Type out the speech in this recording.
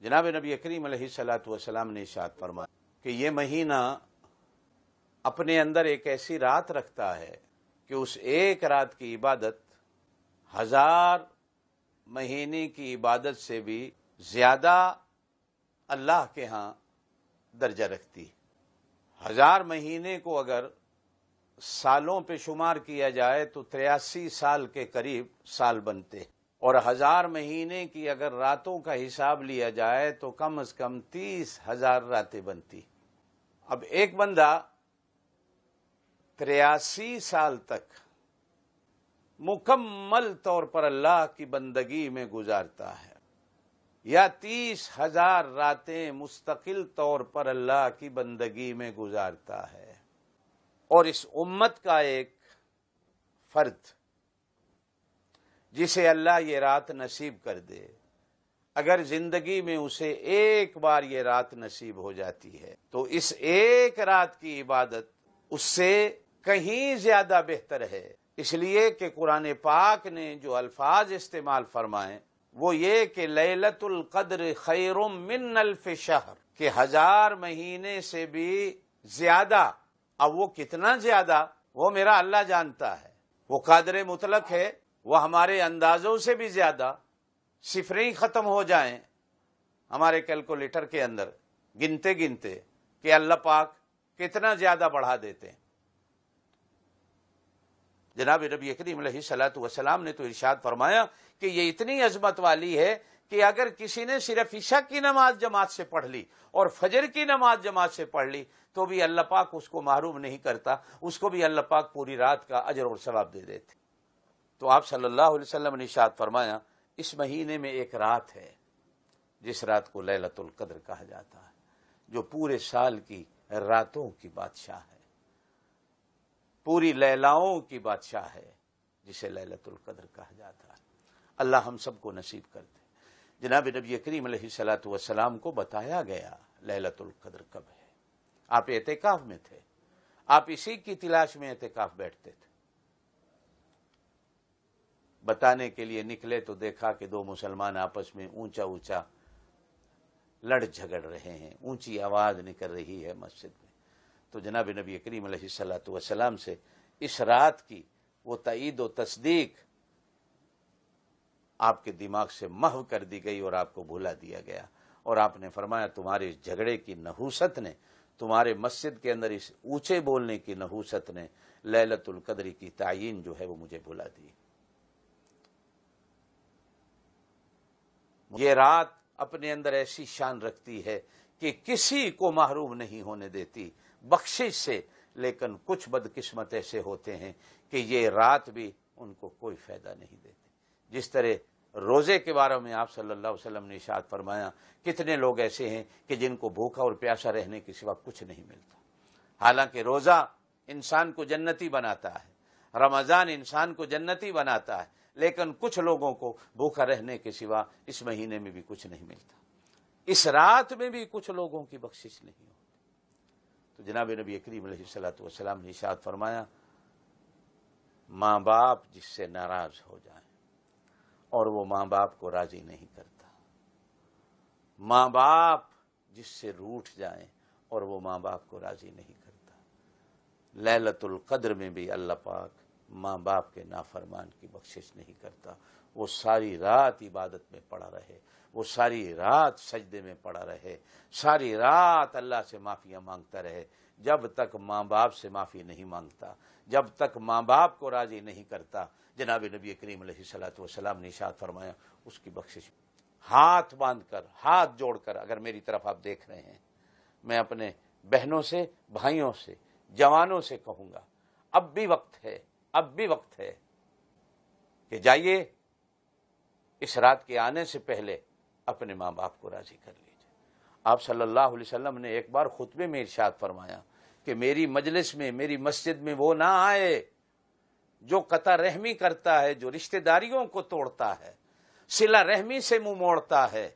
جناب نبی کریم علیہ الصلوۃ والسلام نے ارشاد فرمایا کہ یہ مہینہ اپنے اندر ایک ایسی رات رکھتا ہے کہ اس ایک رات کی عبادت 1000 مہینے کی عبادت سے بھی زیادہ اللہ کے ہاں درجہ رکھتی ہے۔ 1000 مہینے کو اگر سالوں پہ شمار کیا جائے تو 83 سال کے قریب سال بنتے، اور 1000 مہینے کی اگر راتوں کا حساب لیا جائے تو کم از کم 30,000 راتیں بنتی۔ اب ایک بندہ 83 سال تک مکمل طور پر اللہ کی بندگی میں گزارتا ہے، یا 30,000 راتیں مستقل طور پر اللہ کی بندگی میں گزارتا ہے، اور اس امت کا ایک فرد جسے اللہ یہ رات نصیب کر دے، اگر زندگی میں اسے ایک بار یہ رات نصیب ہو جاتی ہے تو اس ایک رات کی عبادت اس سے کہیں زیادہ بہتر ہے، اس لیے کہ قرآن پاک نے جو الفاظ استعمال فرمائے وہ یہ کہ لیلۃ القدر خیر من الف شہر، کہ 1000 مہینے سے بھی زیادہ۔ اب وہ کتنا زیادہ وہ میرا اللہ جانتا ہے، وہ قادر مطلق ہے، وہ ہمارے اندازوں سے بھی زیادہ۔ صفریں ختم ہو جائیں ہمارے کیلکولیٹر کے اندر گنتے گنتے کہ اللہ پاک کتنا زیادہ بڑھا دیتے ہیں۔ جناب نبی کریم علیہ الصلوۃ والسلام نے تو ارشاد فرمایا کہ یہ اتنی عظمت والی ہے کہ اگر کسی نے صرف عشاء کی نماز جماعت سے پڑھ لی اور فجر کی نماز جماعت سے پڑھ لی تو بھی اللہ پاک اس کو محروم نہیں کرتا، اس کو بھی اللہ پاک پوری رات کا اجر اور ثواب دے دیتے۔ تو آپ صلی اللہ علیہ وسلم نے ارشاد فرمایا اس مہینے میں ایک رات ہے جس رات کو لیلۃ القدر کہا جاتا ہے، جو پورے سال کی راتوں کی بادشاہ ہے، پوری لیلاؤں کی بادشاہ ہے، جسے لیلۃ القدر کہا جاتا ہے۔ اللہ ہم سب کو نصیب کر دے۔ جناب نبی کریم علیہ الصلوۃ والسلام کو بتایا گیا لیلۃ القدر کب ہے۔ آپ اعتکاف میں تھے، آپ اسی کی تلاش میں اعتکاف بیٹھتے تھے، بتانے کے لیے نکلے تو دیکھا کہ 2 مسلمان آپس میں اونچا اونچا لڑ جھگڑ رہے ہیں، اونچی آواز نکل رہی ہے مسجد میں۔ تو جناب نبی کریم علیہ الصلوۃ والسلام سے اس رات کی وہ تائید و تصدیق آپ کے دماغ سے محو کر دی گئی اور آپ کو بھلا دیا گیا، اور آپ نے فرمایا تمہارے اس جھگڑے کی نحوست نے، تمہارے مسجد کے اندر اس اونچے بولنے کی نحوست نے لیلۃ القدر کی تعیین جو ہے وہ مجھے بھلا دی۔ یہ رات اپنے اندر ایسی شان رکھتی ہے کہ کسی کو محروم نہیں ہونے دیتی بخشش سے، لیکن کچھ بدقسمت ایسے ہوتے ہیں کہ یہ رات بھی ان کو کوئی فائدہ نہیں دیتی۔ جس طرح روزے کے بارے میں آپ صلی اللہ علیہ وسلم نے ارشاد فرمایا کتنے لوگ ایسے ہیں کہ جن کو بھوکا اور پیاسا رہنے کے سوا کچھ نہیں ملتا، حالانکہ روزہ انسان کو جنتی بناتا ہے، رمضان انسان کو جنتی بناتا ہے، لیکن کچھ لوگوں کو بھوکا رہنے کے سوا اس مہینے میں بھی کچھ نہیں ملتا، اس رات میں بھی کچھ لوگوں کی بخشش نہیں ہوتی۔ تو جناب نبی کریم علیہ الصلوۃ والسلام نے ارشاد فرمایا ماں باپ جس سے ناراض ہو جائیں اور وہ ماں باپ کو راضی نہیں کرتا، ماں باپ جس سے روٹھ جائیں اور وہ ماں باپ کو راضی نہیں کرتا، لیلۃ القدر میں بھی اللہ پاک ماں باپ کے نافرمان کی بخشش نہیں کرتا۔ وہ ساری رات عبادت میں پڑا رہے، وہ ساری رات سجدے میں پڑا رہے، ساری رات اللہ سے معافیاں مانگتا رہے، جب تک ماں باپ سے معافی نہیں مانگتا، جب تک ماں باپ کو راضی نہیں کرتا، جناب نبی کریم علیہ الصلوۃ والسلام نے ارشاد فرمایا اس کی بخشش۔ ہاتھ باندھ کر، ہاتھ جوڑ کر اگر میری طرف آپ دیکھ رہے ہیں، میں اپنے بہنوں سے، بھائیوں سے، جوانوں سے کہوں گا اب بھی وقت ہے، اب بھی وقت ہے کہ جائیے اس رات کے آنے سے پہلے اپنے ماں باپ کو راضی کر لیجیے۔ آپ صلی اللہ علیہ وسلم نے ایک بار خطبے میں ارشاد فرمایا کہ میری مجلس میں، میری مسجد میں وہ نہ آئے جو قطع رحمی کرتا ہے، جو رشتہ داریوں کو توڑتا ہے، صلہ رحمی سے منہ موڑتا ہے،